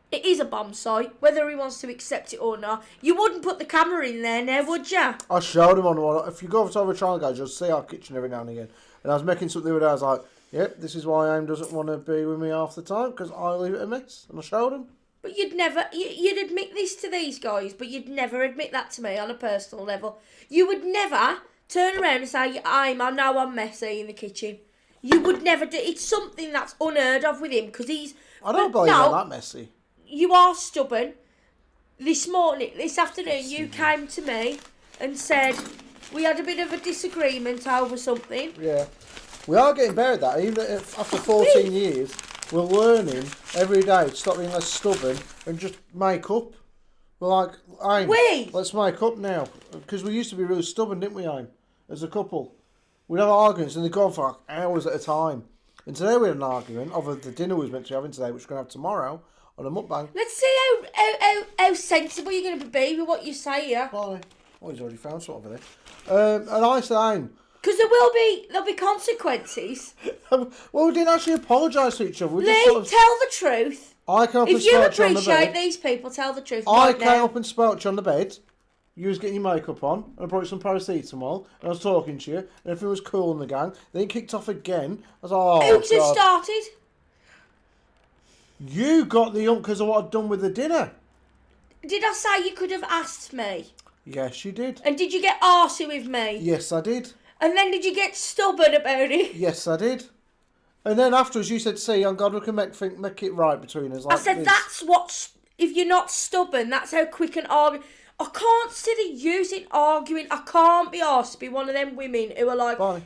It is a bomb site, whether he wants to accept it or not. You wouldn't put the camera in there now, would you? I showed him on one. If you go over to our channel, guys, you'll see our kitchen every now and again. And I was making something the other day. I was like, yep, this is why Aim doesn't want to be with me half the time, because I leave it a mess. And I showed him. But you'd admit this to these guys, but you'd never admit that to me on a personal level. You would never turn around and say, I know I'm messy in the kitchen. You would never do. It's something that's unheard of with him, because he's... I don't believe I'm that messy. You are stubborn. This afternoon, you came to me and said we had a bit of a disagreement over something. Yeah. We are getting better at that. Even after 14 years, we're learning every day to stop being less stubborn and just make up. We're like, Aim, let's make up now. Because we used to be really stubborn, didn't we, Aim? As a couple. We'd have arguments and they'd go on for like hours at a time. And today we had an argument over the dinner we was meant to be having today, which we're going to have tomorrow on a mukbang. Let's see how sensible you're going to be with what you say here. Barney. Oh, he's already found something over there. And I said, Aim. Because there'll be consequences. Well, we didn't actually apologise to each other. Leigh, tell the truth. I came up if and you spoke to you on the bed. appreciate these people, tell the truth. I came up and spoke to you on the bed. You was getting your makeup on, and I brought you some paracetamol, and I was talking to you, and everything was cool in the gang. Then it kicked off again. I was like, oh, who could have started? You got the ump because of what I'd done with the dinner. Did I say you could have asked me? Yes, you did. And did you get arsey with me? Yes, I did. And then did you get stubborn about it? Yes, I did. And then afterwards you said, see, on God, we can make it right between us. Like I said, this. that's what's... If you're not stubborn, that's how quick an argument... I can't sit there using arguing. I can't be asked to be one of them women who are like... Barney.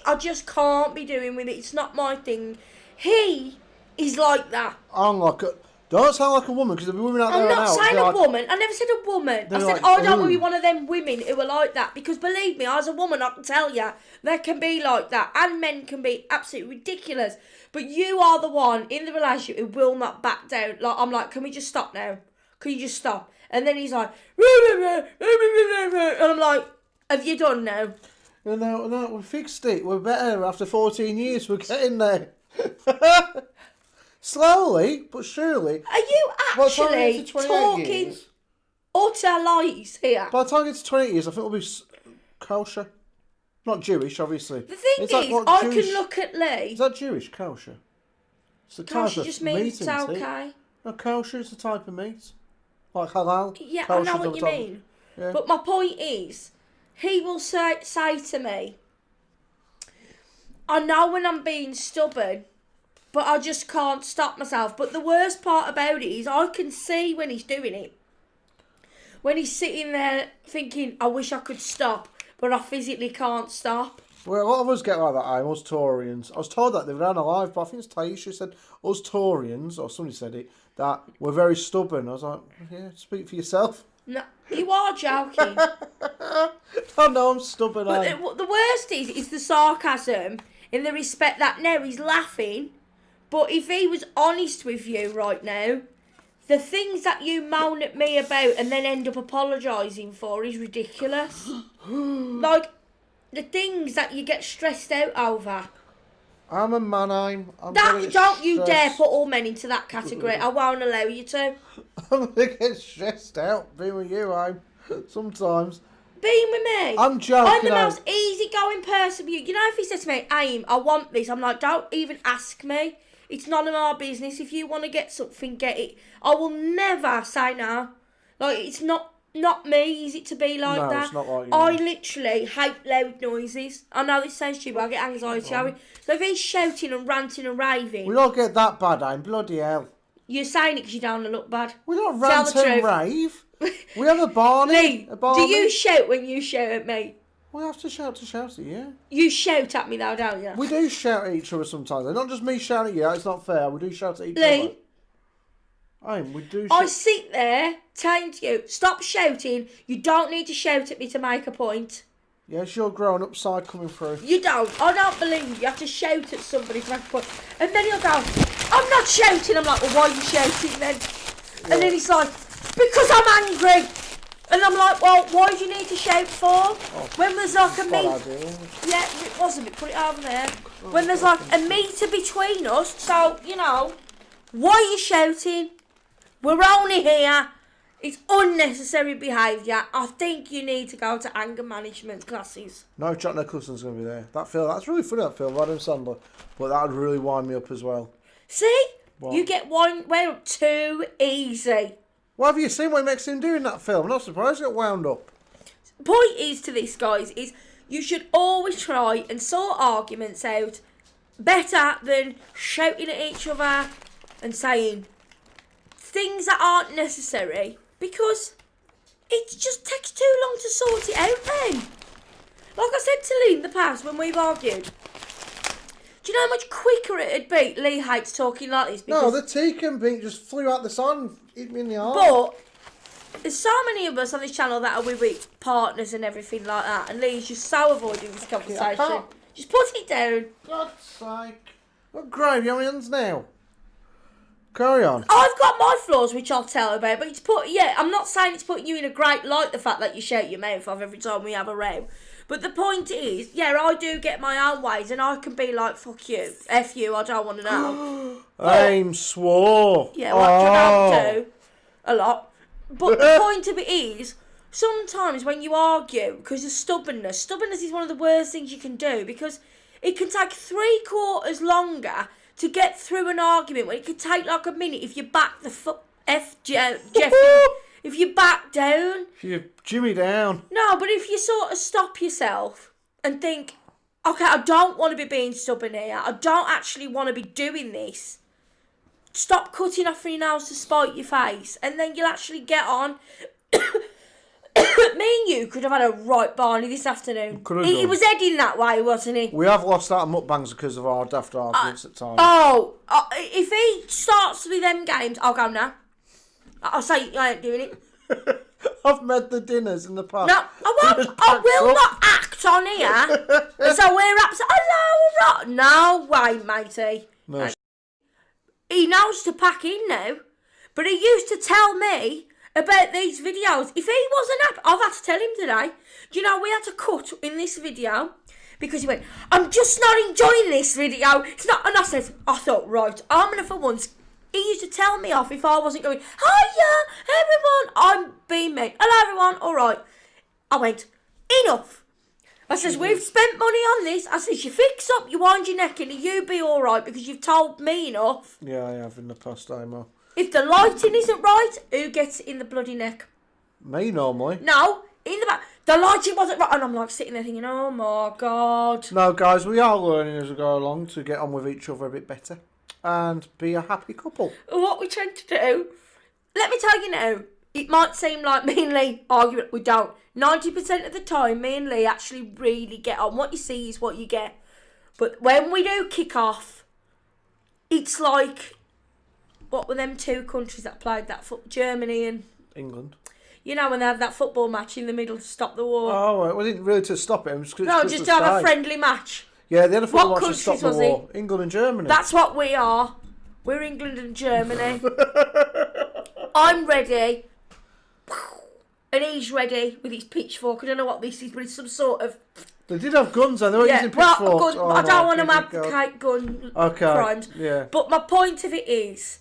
I just can't be doing with it. It's not my thing. He is like that. I'm like a... Don't sound like a woman, because there'll be women out there I'm not saying a like, woman. I never said a woman. I said, like, I don't want to be ooh. one of them women who are like that. Because believe me, as a woman, I can tell you, they can be like that. And men can be absolutely ridiculous. But you are the one in the relationship who will not back down. Like, I'm like, can we just stop now? Can you just stop? And then he's like, and I'm like, have you done now? No, we fixed it. We're better after 14 years. We're getting there. Slowly, but surely. Are you actually talking years, utter lies here? by the time I get to 20 years, I think we'll be kosher. Not Jewish, obviously. The thing is, I can look at Leigh. Is that Jewish, kosher? It's the type Kosher of just meat, means it's isn't it? okay. No, kosher is the type of meat. Like halal. Yeah, I know Kosher's what you the type- mean. Yeah. But my point is, he will say to me, I know when I'm being stubborn, but I just can't stop myself. But the worst part about it is I can see when he's doing it. When he's sitting there thinking, I wish I could stop, but I physically can't stop. Well, a lot of us get like that, us Taurians. I was told that they were alive, but I think it's Taisha said, us Taurians, or somebody said it, that we're very stubborn. I was like, yeah, speak for yourself. No, you are joking. I know I'm stubborn. But the worst is the sarcasm in the respect that now he's laughing, but if he was honest with you right now, the things that you moan at me about and then end up apologising for is ridiculous. Like, the things that you get stressed out over. I'm a man, I'm Don't you stressed. dare put all men into that category. I won't allow you to. I'm going to get stressed out being with you, sometimes. Being with me. I'm joking. I'm the most easygoing person with you. You know, if he says to me, Aim, I want this, I'm like, don't even ask me. It's none of our business. If you want to get something, get it. I will never say no. Like, it's not me, is it, to be like that? No, it's not like you. I literally hate loud noises. I know this sounds stupid, I get anxiety. So if he's shouting and ranting and raving... We don't get that bad, bloody hell. You're saying it because you don't want to look bad. We don't Tell rant the and truth. rave. We have a Barney. Leigh, a Barney. do you shout when you shout at me? We have to shout at you, yeah. You shout at me though, don't you? We do shout at each other sometimes. And not just me shouting at you, it's not fair. We do shout at each Leigh, other. We do I shout. sit there telling you, stop shouting. You don't need to shout at me to make a point. Yes, your grown up side coming through. You don't. I don't believe you. You have to shout at somebody to make a point. And then he'll go, I'm not shouting. I'm like, well, why are you shouting then? Yeah. And then he's like, because I'm angry. And I'm like, well, why do you need to shout for? Oh, when there's like a meet... Yeah, it was a bit. Put it over there. When there's like a meter between us, so, you know, why are you shouting? We're only here. It's unnecessary behaviour. I think you need to go to anger management classes. No, Jack Nicholson's going to be there. That's really funny, that film, Adam Sandler. But that would really wind me up as well. See? What? You get wound up too easy. What have you seen what makes him do in that film? I'm not surprised he got wound up. The point is to this, guys, is you should always try and sort arguments out better than shouting at each other and saying things that aren't necessary, because it just takes too long to sort it out then. Like I said to Leigh in the past when we've argued, do you know how much quicker it'd be? Leigh hates talking like this. No, the Tekken beat just flew out the sun and hit me in the arm. But there's so many of us on this channel that are with partners and everything like that, and Leigh's just so avoiding this conversation. Just put it down. God's sake. What gravy on my hands now? Carry on. I've got my flaws, which I'll tell about, but I'm not saying it's putting you in a great light, the fact that you shout your mouth off every time we have a row. But the point is, yeah, I do get my own ways, and I can be like, fuck you, F you, I don't want to know. I'm swore. Yeah, what you don't do a lot. But the point of it is, sometimes when you argue, because of stubbornness is one of the worst things you can do, because it can take 3/4 longer to get through an argument when it could take like a minute if you back the Jeff, if you back down. If you jimmy down. No, but if you sort of stop yourself and think, okay, I don't want to be being stubborn here. I don't actually want to be doing this. Stop cutting off your nails to spite your face, and then you'll actually get on. Me and you could have had a right Barney this afternoon. He was heading that way, wasn't he? We have lost out on mukbangs because of our daft arguments at times. If he starts with them games, I'll go now. I'll say I ain't doing it. I've made the dinners in the past. No, I won't. I will not act on here. So we're upset. Hello, right? No way, matey. No. He knows to pack in now, but he used to tell me about these videos. If he wasn't happy, I've had to tell him today. Do you know, we had to cut in this video because he went, I'm just not enjoying this video. It's not. And I thought, right, I'm gonna for once. He used to tell me off if I wasn't going, hiya, everyone, I'm being mean. Hello, everyone, all right. I went, enough. I says, we've spent money on this. I says, you fix up, you wind your neck in, and you be all right because you've told me enough. Yeah, I have in the past, Amo. If the lighting isn't right, who gets it in the bloody neck? Me, normally. No, in the back. The lighting wasn't right. And I'm like sitting there thinking, oh, my God. No, guys, we are learning as we go along to get on with each other a bit better and be a happy couple. What we tend to do, let me tell you now, it might seem like me and Leigh argue, we don't. 90% of the time, me and Leigh actually really get on. What you see is what you get. But when we do kick off, it's like, what were them two countries that played that Germany and England. You know, when they have that football match in the middle to stop the war. Oh, well, it didn't really to stop it. Just to have a friendly match. Yeah, the other football match to countries stop the was war. England and Germany. That's what we are. We're England and Germany. I'm ready. And he's ready with his pitchfork. I don't know what this is, but it's some sort of... They did have guns and they were using pitchforks. Well, I don't want to advocate gun crimes. Yeah. But my point of it is,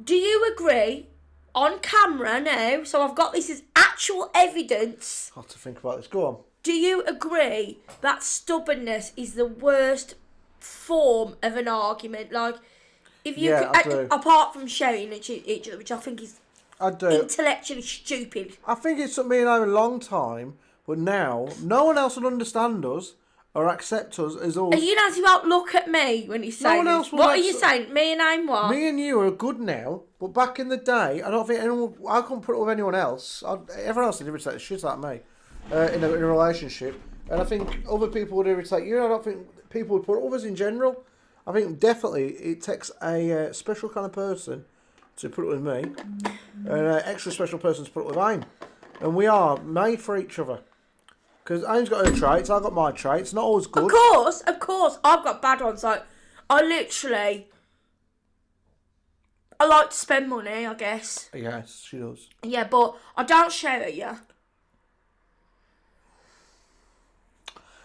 do you agree, on camera now, so I've got this as actual evidence. I have to think about this. Go on. Do you agree that stubbornness is the worst form of an argument? Like, if you I do. apart from shouting at each other, which I think is intellectually stupid. I think it took me and I a long time, but now no one else will understand us or accept us as all. And you know, he won't look at me when he's saying. No one else will. What are you saying? Me and I'm what? Me and you are good now, but back in the day, I don't think anyone. I couldn't put it with anyone else. Everyone else would irritate the shit out of me in a relationship, and I think other people would irritate you. I don't think people would put others in general. I think definitely it takes a special kind of person to put it with me, and an extra special person to put it with Aim, and we are made for each other. Because Aim's got her traits, I've got my traits. Not always good. Of course, I've got bad ones. Like, I like to spend money, I guess. Yes, she does. Yeah, but I don't shout at you.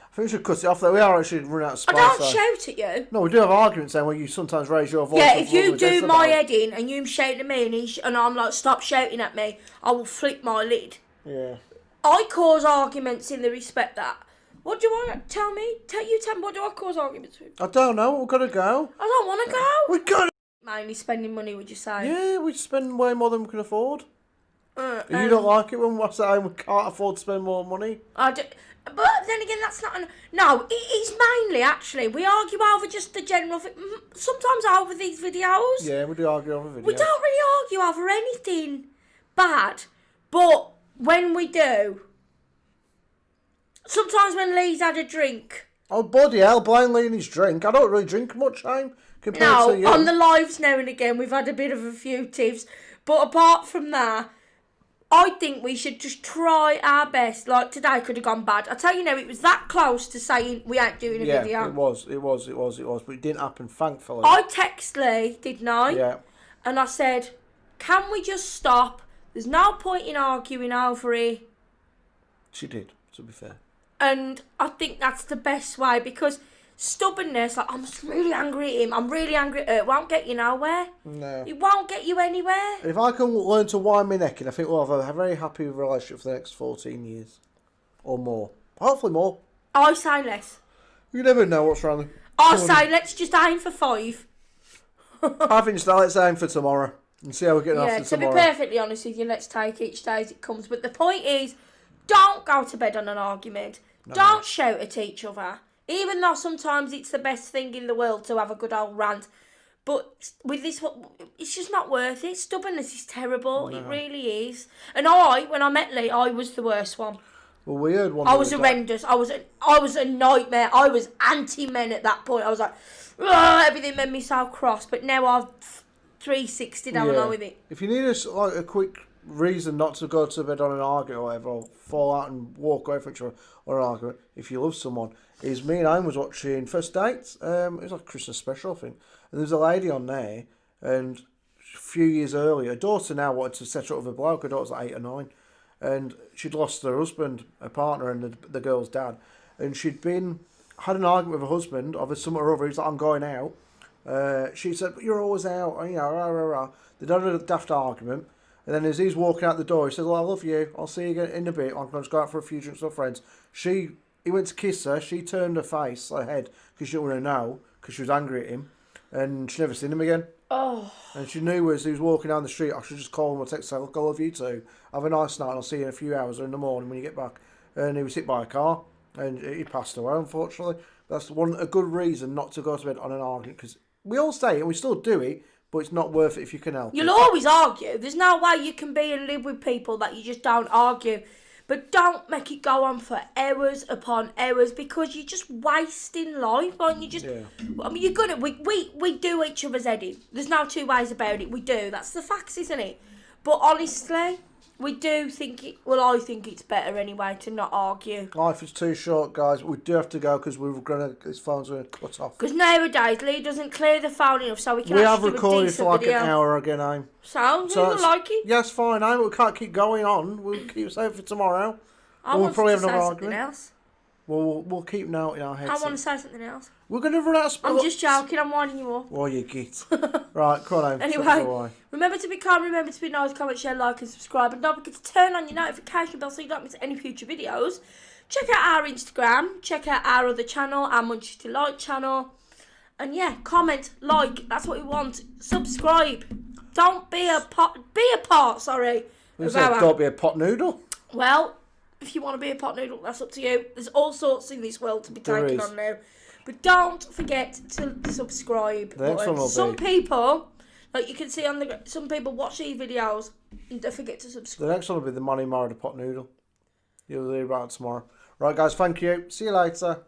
I think we should cut it off there. We are actually running out of space. I don't shout at you. No, we do have arguments then where you sometimes raise your voice. Yeah, if you do my head in and you shout at me and I'm like, stop shouting at me, I will flip my lid. Yeah. I cause arguments in the respect that. What do you want to tell me? Tell me, what do I cause arguments with? I don't know. We've got to go. I don't want to go. We've got to. Mainly spending money, would you say? Yeah, we spend way more than we can afford. You don't like it when we say we can't afford to spend more money? I do. But then again, that's not... No, it's mainly, actually. We argue over just the general... Sometimes over these videos. Yeah, we do argue over videos. We don't really argue over anything bad. But when we do... Sometimes when Leigh's had a drink... Oh, bloody hell, blame Leigh and his drink. I don't really drink much, Aim, compared to you. On the lives now and again, we've had a bit of a few tips. But apart from that... I think we should just try our best. Like, today could have gone bad. I tell you now, it was that close to saying we ain't doing a video. Yeah, it was. But it didn't happen, thankfully. I texted Leigh, didn't I? Yeah. And I said, can we just stop? There's no point in arguing over it. She did, to be fair. And I think that's the best way, because stubbornness, like, I'm just really angry at him, I'm really angry at her, it won't get you nowhere. No. It won't get you anywhere. If I can learn to wind my neck in, I think we'll have a very happy relationship for the next 14 years. Or more. Hopefully more. I say less. You never know what's around the I say let's just aim for 5. I think let's aim for tomorrow and see how we're getting after tomorrow. To be perfectly honest with you, let's take each day as it comes. But the point is, don't go to bed on an argument. Don't shout at each other. Even though sometimes it's the best thing in the world to have a good old rant. But with this, it's just not worth it. Stubbornness is terrible. No. It really is. And when I met Leigh, I was the worst one. Well, we heard one. I was horrendous. I was a nightmare. I was anti-men at that point. I was like, everything made me so cross. But now I've 360 down along with it. If you need a quick reason not to go to bed on an argument or whatever, or fall out and walk away from each other or an argument, if you love someone, is me and Aim was watching First Dates. It was like a Christmas special, I think. And there was a lady on there, and a few years earlier, her daughter now wanted to set her up with a bloke. Her daughter's like 8 or 9. And she'd lost her husband, her partner, and the girl's dad. And she'd had an argument with her husband of something or other. He's like, I'm going out. She said, but you're always out. And, rah, rah, rah. They'd had a daft argument. And then as he's walking out the door, he says, well, I love you. I'll see you again in a bit. I'm going to go out for a few drinks with friends. He went to kiss her. She turned her face, her head, because she didn't want to know, because she was angry at him. And she never seen him again. Oh. And she knew as he was walking down the street, I should just call him or text her, look, I love you too. Have a nice night and I'll see you in a few hours or in the morning when you get back. And he was hit by a car and he passed away, unfortunately. That's a good reason not to go to bed on an argument, because we all say it and we still do it, but it's not worth it if you can help You'll always argue. There's no way you can be and live with people that you just don't argue. But don't make it go on for hours upon hours, because you're just wasting life, aren't you? I mean, you're gonna we do each other's head in. There's no two ways about it. We do. That's the facts, isn't it? But honestly, we do think it. Well, I think it's better anyway to not argue. Life is too short, guys. We do have to go because his phone's going to cut off. Because nowadays, Leigh doesn't clear the phone enough, so we can. We have recorded for like an hour again, Aim. So you like it? Yes, fine, Aim. We can't keep going on. We'll keep it safe for tomorrow. I want to say something else. Well, we'll keep now in our heads. I want to say something else. We're going to run out of space. I'm just joking. I'm winding you up. Oh, you git. Right, come on, Aim. Anyway, remember to be kind, remember to be nice, comment, share, like and subscribe. And don't forget to turn on your notification bell so you don't miss any future videos. Check out our Instagram. Check out our other channel, our Munchies Delight channel. And yeah, comment, like. That's what we want. Subscribe. Don't be a part, sorry. Don't be a pot noodle. Well, if you want to be a pot noodle, that's up to you. There's all sorts in this world to be taken on now. But don't forget to subscribe. Some people, like you can see on some people watch these videos and don't forget to subscribe. The next one will be the money married a pot noodle. You'll hear about it tomorrow. Right, guys, thank you. See you later.